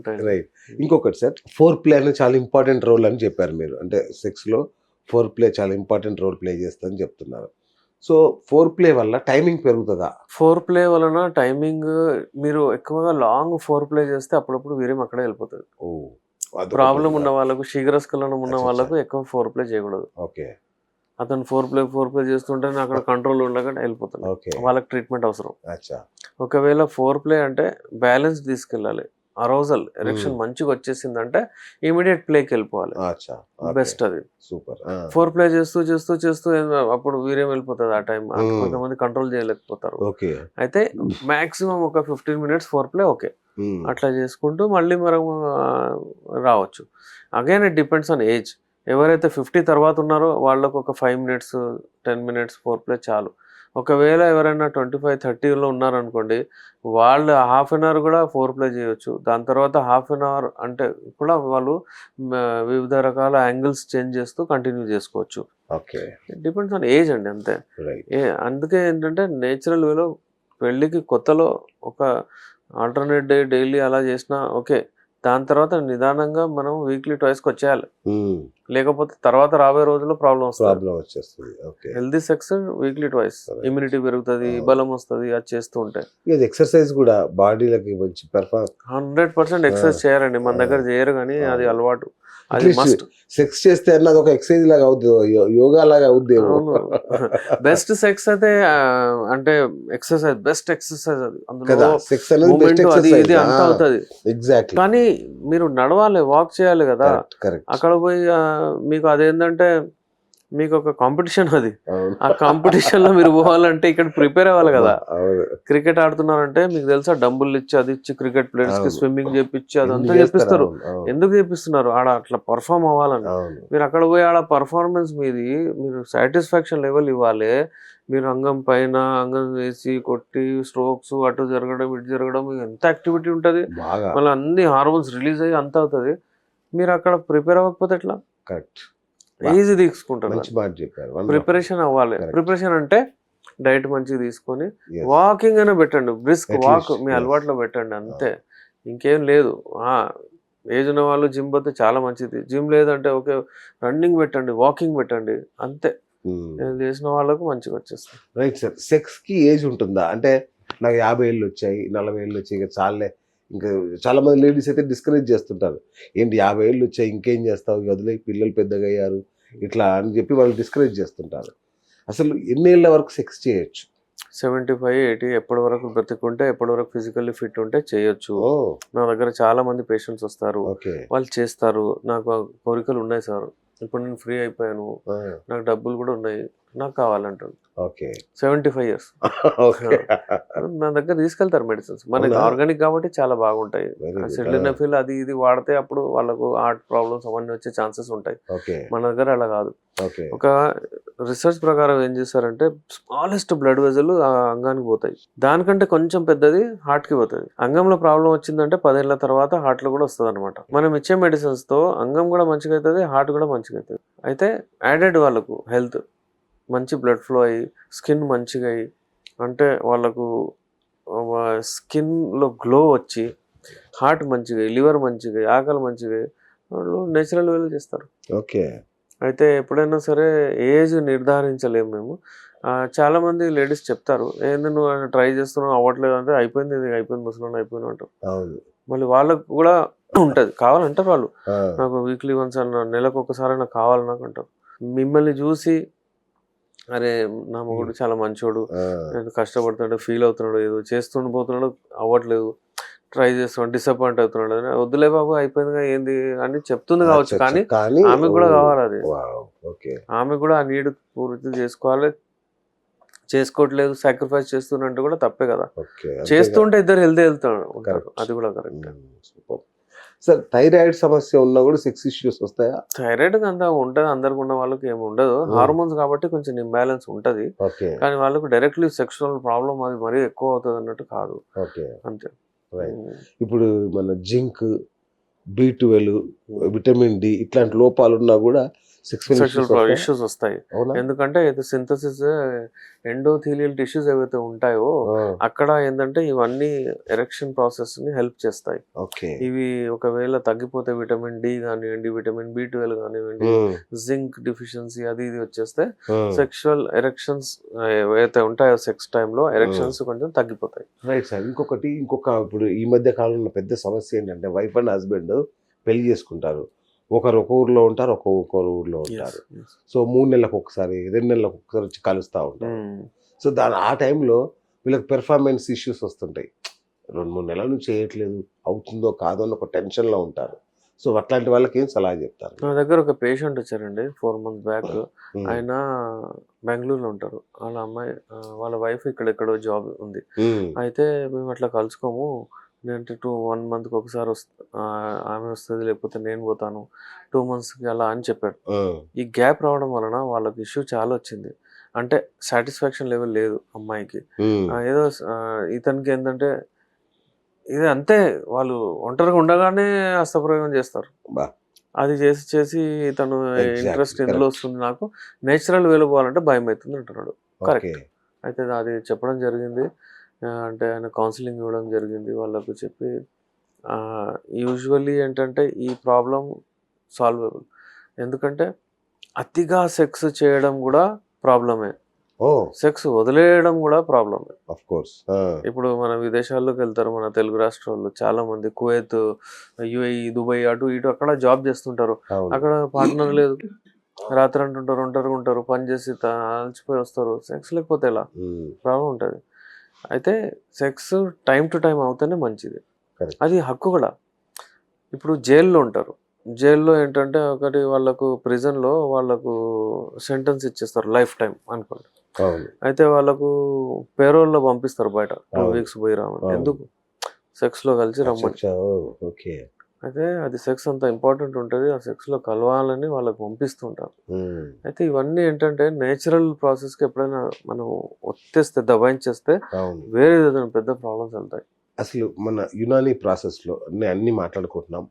ఉంటాయండి. రైట్. ఇంకొకటి sir, four play అనేది చాలా ఇంపార్టెంట్ రోల్ అని చెప్పారు మీరు. అంటే సెక్స్‌లో ఫోర్ ప్లే చాలా ఇంపార్టెంట్ రోల్ ప్లే చేస్తదని చెప్తున్నారు. సో, ఫోర్ ప్లే వల్ల టైమింగ్ పెరుగుతదా? ఫోర్ ప్లే వలన టైమింగ్ మీరు ఎక్కువగా లాంగ్ ఫోర్ ప్లే చేస్తే అప్పుడప్పుడు వీర్యం అక్కడే వెళ్ళిపోతది. ఓహ్! అదొకటి ప్రాబ్లమ్ ఉన్న ఉందా? వాళ్ళకు, శీఘ్రస్ఖలనం ఉన్న అచ్చచ్చ! వాళ్ళకు ఎక్కువ ఫోర్ ప్లే చేయకూడదు. ఓకే. అతను ఫోర్ ప్లే చేస్తుంటేనే అక్కడ కంట్రోల్ ఉండగా వెళ్ళిపోతుంది. ఓకే. వాళ్ళకి ట్రీట్మెంట్ అవసరం. అచ్చా! ఒకవేళ ఫోర్ ప్లే అంటే బ్యాలెన్స్ తీసుకెళ్ళాలి. అరౌజల్ ఎరెక్షన్ హ్మ్. మంచిగా వచ్చేసిందంటే ఇమ్మీడియేట్ ప్లేకి వెళ్ళిపోవాలి. అచ్చా! ఓకే. బెస్ట్ అది. సూపర్. ఆ! ఫోర్ ప్లే చేస్తూ అప్పుడు వీర్యం వెళ్ళిపోతది ఆ టైం. హ్మ్. కొంతమంది కంట్రోల్ చేయలేకపోతారు. ఓకే. అయితే మాక్సిమం ఒక 15 మినిట్స్ ఫోర్ ప్లే ఓకే. హ్మ్. అట్లా చేసుకుంటూ మళ్ళీ మనం రావచ్చు. Again it depends on age. ఎవరైతే 50 తర్వాత ఉన్నారో వాళ్ళకు ఒక 5 మినిట్స్, 10 మినిట్స్ ఫోర్ ప్లే చాలు. ఒకవేళ ఎవరైనా 25, 30లో ఉన్నారనుకోండి, వాళ్ళు హాఫ్ అన్ అవర్ కూడా ఫోర్ ప్లే చేయొచ్చు. దాని తర్వాత హాఫ్ అన్ అవర్ అంటే కూడా వాళ్ళు వివిధ రకాల యాంగిల్స్ చేంజ్ చేస్తూ కంటిన్యూ చేసుకోవచ్చు. Okay. It depends on age అండి అంతే. రైట్. అందుకే ఏంటంటే నేచురల్ వేలో పెళ్ళికి కొత్తలో ఒక ఆల్టర్‌నేట్ డే డైలీ అలా చేసినా ఓకే. దాని తర్వాత నిదానంగా మనం వీక్లీ ట్వైస్‌కి వచ్చేయాలి. హ్మ్. లేకపోతే తర్వాత రాబోయే రోజుల్లో ప్రాబ్లమ్ వస్తది. ప్రాబ్లమ్ వచ్చేస్తుంది. Okay. Healthy sex weekly twice. Right. Immunity పెరుగుతది, అవును. బలం వస్తది అది చేస్తూ ఉంటే. ఇది ఎక్సర్‌సైజ్ కూడా బాడీలకి మంచి 100% ఆ! ఎక్సర్సైజ్ చేయాలండి. మన ఆ! దగ్గర చేయరు గానీ అది అవును. అలవాటు. అది అట్‌లీస్ట్ మస్ట్. సెక్స్ చేస్తే అన్న అదొక ఎక్సర్‌సైజ్ లాగా అవుద్ది. యోగా లాగా అవుద్దేమో. అవును. బెస్ట్ సెక్స్ అయితే అంటే బెస్ట్ ఎక్సర్సైజ్ అది. కదా! అందులో సెక్స్ అనేది బెస్ట్ మూవ్‌మెంట్ అది ఎక్సర్‌సైజ్. ఇది ఆ! అంతా అవుతది. ఎగ్జాక్ట్‌లీ. కానీ మీరు నడవాలి, వాక్ చేయాలి గదా! కరెక్ట్. కరెక్ట్. అక్కడ పోయి మీకు అదేంటంటే మీకొక కాంపిటీషన్ అది. అవును. ఆ కాంపిటీషన్‌లో మీరు పోవాలంటే ఇక్కడ ప్రిపేర్ అవ్వాలి అబ్బా! గదా! అవును. క్రికెట్ ఆడుతున్నారంటే మీకు తెలుసా డంబుల్ ఇచ్చి, అది ఇచ్చి క్రికెట్ ప్లేయర్స్‌కి అవును. స్విమ్మింగ్ చేపిచ్చి ఎన్ని అదంతా చేస్తారు. చేపిస్తారు. అవును. అవును. ఎందుకు చేపిస్తున్నారు? ఆడ అట్లా పెర్ఫార్మ్ అవ్వాలని. అవును. మీరు అక్కడ పోయి ఆడ పెర్ఫార్మన్స్ మీది మీరు సాటిస్ఫాక్షన్ లెవెల్ ఇవ్వాలి. మీరు అంగం పైన అంగం వేసి కొట్టి స్ట్రోక్స్ అటు జరగడం, ఇటు జరగడం ఎంత యాక్టివిటీ ఉంటది. బాగా. మళ్ళీ అన్ని హార్మోన్స్ రిలీజ్ అయ్యి అంతా అవుతది. మీరు అక్కడ ప్రిపేర్ అవ్వకపోతే ఎట్లా? కరెక్ట్. ఈజీ తీసుకుంటారు. మంచి మాట చెప్పారు. వండర్‌ఫుల్. ప్రిపరేషన్ అవ్వాలి. కరెక్ట్. ప్రిపరేషన్ అంటే డైట్ మంచిగా తీసుకొని యెస్. వాకింగ్ అయినా పెట్టండి. Brisk walk at least. మీ యెస్. అలవాట్లో పెట్టండి అంతే. అవును. ఇంకేం లేదు. ఆ! ఏజ్ ఉన్న వాళ్ళు జిమ్ పోతే చాలా మంచిది. జిమ్ లేదంటే ఓకే రన్నింగ్ పెట్టండి, వాకింగ్ పెట్టండి అంతే. హ్మ్. ఇది చేసిన వాళ్ళకు మంచిగా వచ్చేస్తుంది. Right sir. సెక్స్‌కి ఏజ్ ఉంటుందా? అంటే నాకు 50 ఏళ్ళొచ్చాయి, 40 ఏళ్ళొచ్చాయి ఇక చాలులే. ఇంకా చాలామంది లేడీస్ అయితే డిస్కరేజ్ చేస్తుంటారు. ఏంటి 50 ఏళ్ళొచ్చాయి ఇంకేం చేస్తావు? ఇక వదిలేయి పిల్లలు పెద్దగయ్యారు. ఇట్లా అని చెప్పి వాళ్ళు డిస్కరేజ్ చేస్తుంటారు. అసలు ఎన్నేళ్ల వరకు సెక్స్ చేయొచ్చు? 75, 80 ఎప్పటి వరకు బ్రతికుంటే, ఎప్పటి వరకు ఫిజికల్లీ ఫిట్ ఉంటే చేయొచ్చు. ఓహ్! నా దగ్గర చాలా మంది పేషెంట్స్ వస్తారు. ఓకే. వాళ్ళు చేస్తారు. నాకు ఆ కోరికలు ఉన్నాయి సార్. ఇప్పుడు నేను ఫ్రీ అయిపోయాను. ఆ! నాకు డబ్బులు కూడా ఉన్నాయి. నాకు కావాలంటాడు. ఓకే. 75 ఇయర్స్. ఓకే. నా దగ్గర తీసుకెళ్తారు మెడిసిన్స్. మనకి అవునా? ఆర్గానిక్ కాబట్టి చాలా బాగుంటాయి. Very good. ఆ! సిలినఫిల్ అది ఇది వాడితే అప్పుడు వాళ్ళకు హార్ట్ ప్రాబ్లమ్స్ అవన్నీ వచ్చే ఛాన్సెస్ ఉంటాయి. ఓకే. మన దగ్గర అలా కాదు. ఓకే. ఒక రిసర్చ్ ప్రకారం ఏం చేస్తారంటే స్మాలెస్ట్ బ్లడ్ వెజల్ ఆ అంగానికి పోతాయి. దానికంటే కొంచెం పెద్దది హార్ట్‌కి పోతది. అంగంలో ప్రాబ్లమ్ వచ్చిందంటే 10 ఏళ్ల తర్వాత హార్ట్‌లో కూడా వస్తదనమాట. మనం ఇచ్చే మెడిసిన్స్‌తో అంగం కూడా మంచిగా అయితది, హార్ట్ కూడా మంచిగా అయితది. అయితే యాడెడ్ వాళ్ళకు హెల్త్ మంచి బ్లడ్ ఫ్లో అయ్యి, స్కిన్ మంచిగా అయ్యి, అంటే వాళ్ళకు స్కిన్‌లో గ్లో వచ్చి, హార్ట్ మంచిగా అయ్యి, లివర్ మంచిగా అయ్యి, ఆకలి మంచిగా అయ్యి, వాళ్ళు నేచురల్ వేలో చేస్తారు. ఓకే. అయితే ఎప్పుడైనా సరే ఏజ్ నిర్ధారించలేము మేము. చాలామంది లేడీస్ చెప్తారు, "ఏంది నువ్వు ట్రై చేస్తున్నావు అవ్వట్లేదు" అంటే, "అయిపోయింది ఇది అయిపోయింది ముసలోడిని అయిపోయాను" అంటారు. అవును. మళ్ళీ వాళ్ళకు కూడా ఉంటది. కావాలంటారు వాళ్ళు. ఆ! నాకు వీక్లీ వన్స్ అన్నా, నెలకొకసారి నాకు కావాలి నాకు అంటారు. మిమ్మల్ని చూసి అరే! నా మొగుడు చాలా మంచోడు. ఆ! ఏదో కష్టపడుతున్నాడు, ఫీల్ అవుతున్నాడు, ఏదో చేస్తుండు పోతున్నాడు అవ్వట్లేదు. ట్రై చేస్తున్నాడు, డిసప్పాయింట్ అవుతున్నాడు అని, వద్దులే బాబు అయిపోయిందిగా ఏంది అని చెప్తుంది కావచ్చు. అచ్చచ్చ! కానీ కానీ ఆమెకు కూడా ఓహ్! కావాలది. వావ్! ఓకే. ఆమె కూడా ఆ నీడ్ పూర్తి చేసుకోవాలి. చేసుకోవట్లేదు, సాక్రిఫైస్ చేస్తున్నంటే కూడా తప్పే కదా! ఓకే. అంతేగా. చేస్తుంటే ఇద్దరు హెల్తీ ఉంటారు. కరెక్ట్. అది కూడా కరెక్టే. సూపర్. సార్ థైరాయిడ్ సమస్య ఉన్నా కూడా సెక్స్ ఇష్యూస్ వస్తాయా? థైరాయిడ్ అంతా ఉంటది. అందరికి ఉన్న వాళ్ళకి ఏమి ఉండదు. హార్మోన్స్ కాబట్టి కొంచెం ఇంబాలెన్స్ ఉంటది. ఓకే. కానీ వాళ్ళకు డైరెక్ట్‌లీ సెక్షువల్ ప్రాబ్లమ్ అది మరీ ఎక్కువ అవుతది అన్నట్టు కాదు. ఓకే. అంతే. రైట్. ఇప్పుడు మన జింక్, B12, విటమిన్ డి ఇట్లాంటి లోపాలున్నా కూడా సెక్షువల్ ఇష్యూస్ వస్తాయి. అవునా? ఎందుకంటే ఇది సింథసిస్ ఎండోథీలియల్ టిష్యూస్ ఏవైతే ఉంటాయో అక్కడ ఏంటంటే ఇవన్నీ ఎరెక్షన్ ప్రాసెస్ ని హెల్ప్ చేస్తాయి. ఓకే. ఇవి ఒకవేళ తగ్గిపోతే విటమిన్ డి కానివ్వండి, విటమిన్ B12 కానివ్వండి, జింక్ డిఫిషియన్సీ అది ఇది వచ్చేస్తే సెక్షువల్ ఎరెక్షన్స్ ఏవైతే ఉంటాయో సెక్స్ టైంలో ఎరెక్షన్స్ కొంచెం తగ్గిపోతాయి. Right sir. ఇంకొక ఇప్పుడు ఈ మధ్య కాలంలో పెద్ద సమస్య ఏంటంటే వైఫ్ అండ్ హస్బెండ్ పెళ్లి చేసుకుంటారు. ఒకరు ఒక ఊర్లో ఉంటారు, ఒకరు ఊర్లో ఉంటారు. సో 3 నెలలకు ఒకసారి 2 నెలలకు ఒకసారి వచ్చి కలుస్తూ ఉంటారు. సో ఆ టైంలో వీళ్ళకి పెర్ఫార్మెన్స్ ఇష్యూస్ వస్తుంటాయి. 2-3 నెలల నుంచి చేయట్లేదు, అవుతుందో కాదో అని ఒక టెన్షన్లో ఉంటారు. సో అట్లాంటి వాళ్ళకి ఏం సలహా చెప్తారు? నా దగ్గర ఒక పేషెంట్ వచ్చారండి 4 months బ్యాక్. ఆయన బెంగళూరులో ఉంటారు. వాళ్ళ అమ్మాయి వాళ్ళ వైఫ్ ఇక్కడెక్కడో జాబ్ ఉంది. అయితే మేము అట్లా కలుసుకోము, నేను 1 monthకి ఒకసారి ఆమె వస్తుంది, లేకపోతే నేను పోతాను 2 monthsకి అలా అని చెప్పాడు. ఈ గ్యాప్ రావడం వలన వాళ్ళకి ఇష్యూ చాలా వచ్చింది. అంటే సాటిస్ఫాక్షన్ లెవెల్ లేదు అమ్మాయికి. ఏదో ఇతనికి ఏంటంటే ఇది అంతే, వాళ్ళు ఒంటరిగా ఉండగానే హస్తప్రయోగం చేస్తారు. అది చేసి చేసి తను ఇంట్రెస్ట్ ఎందులో వస్తుంది, నాకు నేచురల్ వేలో పోవాలంటే భయం అవుతుంది అంటున్నాడు. కరెక్ట్. అయితే అది చెప్పడం జరిగింది. అంటే ఆయన కౌన్సిలింగ్ ఇవ్వడం జరిగింది. వాళ్ళకు చెప్పి యూజువల్లీ ఏంటంటే ఈ ప్రాబ్లం సాల్వబుల్. ఎందుకంటే అతిగా సెక్స్ చేయడం కూడా ప్రాబ్లమే, సెక్స్ వదిలేయడం కూడా ప్రాబ్లమే. Of course. ఇప్పుడు మన విదేశాల్లోకి వెళ్తారు మన తెలుగు రాష్ట్రాల్లో చాలా మంది, కువైత్, UAE, దుబాయ్, అటు ఇటు అక్కడ జాబ్ చేస్తుంటారు. అక్కడ పార్ట్నర్ లేదు, రాత్రి అంటుంటారు, ఒంటరిగా ఉంటారు, పని చేసి అలసిపోయి వస్తారు. సెక్స్ లేకపోతే ఎలా ప్రాబ్లం ఉంటుంది. అయితే సెక్స్ టైం టు టైం అవుతేనే మంచిది, అది హక్కు కూడా. ఇప్పుడు జైల్లో ఉంటారు, జైల్లో ఏంటంటే ఒకటి వాళ్ళకు ప్రిజన్లో వాళ్ళకు సెంటెన్స్ ఇచ్చేస్తారు లైఫ్ టైం అనుకోండి. అయితే వాళ్ళకు పేరోల్లో పంపిస్తారు బయట 2 weeks పోయి రామని. ఎందుకు? సెక్స్లో కలిసి రమ్మని. అయితే అది సెక్స్ అంత ఇంపార్టెంట్ ఉంటుంది, ఆ సెక్స్లో కలవాలని వాళ్ళకు పంపిస్తుంటారు. అయితే ఇవన్నీ ఏంటంటే నేచురల్ ప్రాసెస్కి ఎప్పుడైనా మనం ఒత్తేస్తే, దబాయించేస్తే వేరే ఏదైనా పెద్ద ప్రాబ్లమ్స్ వెళ్తాయి. అసలు మన యునానీ ప్రాసెస్లో అన్నీ మాట్లాడుకుంటున్నాం,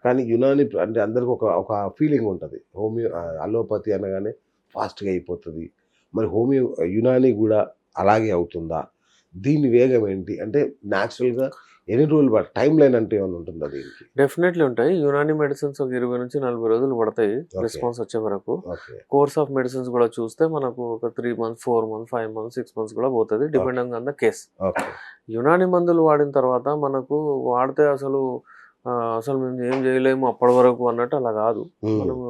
కానీ యునానీ అంటే అందరికి ఒక ఫీలింగ్ ఉంటుంది, అలోపతి అనగానే ఫాస్ట్గా అయిపోతుంది. మరి యునానీ కూడా అలాగే అవుతుందా? దీని వేగం ఏంటి? అంటే న్యాచురల్గా ఎన్ని రోజులు టైం లైన్ అంటే ఏమైనా ఉంటుందా దీనికి? డెఫినెట్లీ ఉంటాయి. యునానీ మెడిసిన్స్ ఒక 20 నుంచి 40 రోజులు పడతాయి రెస్పాన్స్ వచ్చే వరకు. కోర్స్ ఆఫ్ మెడిసిన్స్ కూడా చూస్తే మనకు ఒక 3 months, 4 months, 5 months, 6 months కూడా పోతుంది, depending on the case. Unani మందులు వాడిన తర్వాత మనకు వాడితే అసలు మేము ఏం చేయలేము అప్పటి వరకు అన్నట్టు అలా కాదు. మనము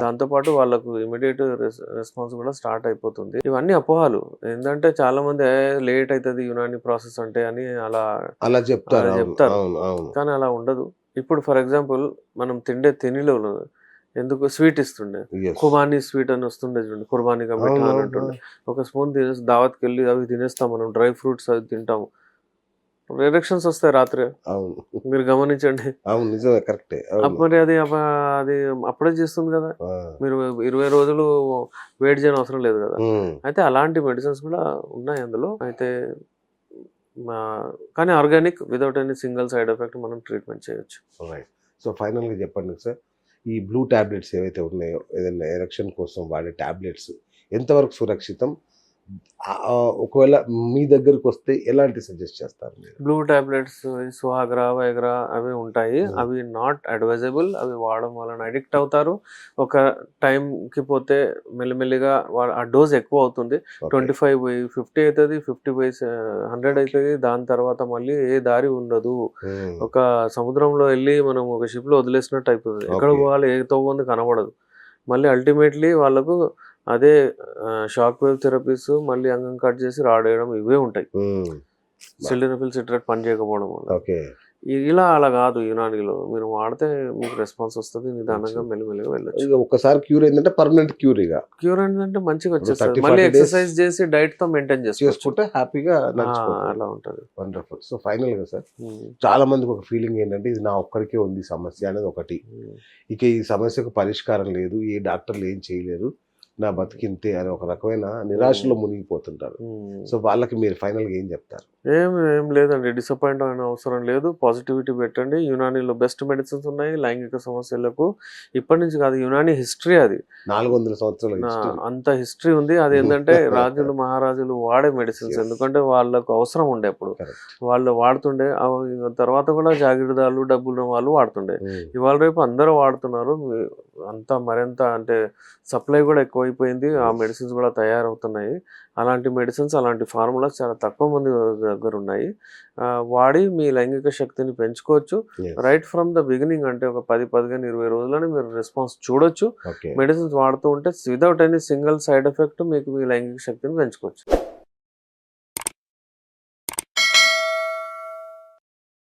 దాంతోపాటు వాళ్ళకు ఇమీడియట్ రెస్పాన్స్ కూడా స్టార్ట్ అయిపోతుంది. ఇవన్నీ అపోహలు. ఏంటంటే చాలా మంది లేట్ అవుతుంది యునానీ ప్రాసెస్ అంటే అని అలా చెప్తారు, కానీ అలా ఉండదు. ఇప్పుడు ఫర్ ఎగ్జాంపుల్ మనం తినిలో ఎందుకు స్వీట్ ఇస్తుండే, ఖుబానీ స్వీట్ అని వస్తుండే చూడండి, కుర్బానీగా మిఠా అని అంటుండే. ఒక స్పూన్ తినేసి దావత్కి వెళ్ళి అవి తినేస్తాం మనం, డ్రై ఫ్రూట్స్ అవి తింటాము, ఎరెక్షన్స్ వస్తాయి రాత్రి. మీరు గమనించండి. మరి అది అప్పుడే చేస్తుంది కదా, మీరు 20 రోజులు వెయిట్ చేయని అవసరం లేదు కదా. అయితే అలాంటి మెడిసిన్స్ కూడా ఉన్నాయి అందులో. అయితే కానీ organic, without any single side effect మనం ట్రీట్మెంట్ చేయొచ్చు. రైట్. సో ఫైనల్గా చెప్పండి సార్, ఈ బ్లూ టాబ్లెట్స్ ఏవైతే ఉన్నాయో, ఏదైనా ఎరెక్షన్ కోసం వాడే టాబ్లెట్స్ ఎంతవరకు సురక్షితం? ఒకవేళ మీ దగ్గరకు వస్తే ఎలాంటి సజెస్ట్ చేస్తారు? బ్లూ టాబ్లెట్స్, సుహాగ్రా, వైగ్రా అవి ఉంటాయి. అవి నాట్ అడ్వైజబుల్. అవి వాడడం వలన అడిక్ట్ అవుతారు. ఒక టైంకి పోతే మెల్లిమెల్లిగా ఆ డోస్ ఎక్కువ అవుతుంది. 25 పోయి 50 అవుతుంది, 50 పోయి 100 అవుతుంది. దాని తర్వాత మళ్ళీ ఏ దారి ఉండదు. ఒక సముద్రంలో వెళ్ళి మనం ఒక షిప్లో వదిలేసినట్టు అయిపోతుంది. ఎక్కడ పోవాలి, ఏ తవ్వుంది కనబడదు. మళ్ళీ అల్టిమేట్లీ వాళ్ళకు అదే షాక్ వేవ్ థెరపీస్, మళ్ళీ అంగం కట్ చేసి రాడేయడం, ఇవే ఉంటాయి. సిల్డెనఫిల్ సిట్రేట్ పని చేయకపోవడం వల్ల. ఇలా అలా కాదు. యునానీలో మీరు వాడితే మీకు రెస్పాన్స్ వస్తుంది, నిదానంగా మెల్లిమెల్లిగా వెళ్ళొచ్చు. ఒకసారి క్యూర్ ఏంటంటే పర్మనెంట్ క్యూర్. క్యూర్ ఏంటంటే మంచిగా వచ్చేస్తుంది. మళ్ళీ ఎక్సర్సైజ్ చేసి డైట్ తో మెయింటైన్ చేసుకుంటే హ్యాపీగా అలా ఉంటుంది. వండర్ఫుల్. సో ఫైనల్ గా సార్, చాలా మందికి ఒక ఫీలింగ్ ఏంటంటే ఇది నా ఒక్కరికే ఉంది సమస్య అనేది ఒకటి. ఇక ఈ సమస్యకు పరిష్కారం లేదు, ఏ డాక్టర్లు ఏం చేయలేరు, నా బతికింతే అని ఒక రకమైన నిరాశలో మునిగిపోతుంటారు. సో వాళ్ళకి మీరు ఫైనల్గా ఏం చెప్తారు? ఏం లేదండి, డిసప్పాయింట్ అయిన అవసరం లేదు. పాజిటివిటీ పెట్టండి. యునానీలో బెస్ట్ మెడిసిన్స్ ఉన్నాయి లైంగిక సమస్యలకు. ఇప్పటి నుంచి కాదు, యునానీ హిస్టరీ అది. 400 సంవత్సరాల history. అంత హిస్టరీ ఉంది. అది ఏంటంటే రాజులు మహారాజులు వాడే మెడిసిన్స్. Yes. ఎందుకంటే వాళ్ళకు అవసరం ఉండే అప్పుడు. Correct. వాళ్ళు వాడుతుండే. తర్వాత కూడా జాగీరదారులు డబ్బులు వాళ్ళు వాడుతుండే. ఇవాళ రేపు అందరూ వాడుతున్నారు. అంతా మరింత అంటే సప్లై కూడా ఎక్కువైపోయింది. ఆ మెడిసిన్స్ కూడా తయారవుతున్నాయి. అలాంటి మెడిసిన్స్, అలాంటి ఫార్ములాస్ చాలా తక్కువ మంది దగ్గర ఉన్నాయి. వాడి మీ లైంగిక శక్తిని పెంచుకోవచ్చు. Yes. Right from the beginning, అంటే ఒక 10, 15, 20 రోజుల్లోనే మీరు రెస్పాన్స్ చూడొచ్చు. Okay. మెడిసిన్స్ వాడుతూ ఉంటే without any single side effect మీకు మీ లైంగిక శక్తిని పెంచుకోవచ్చు.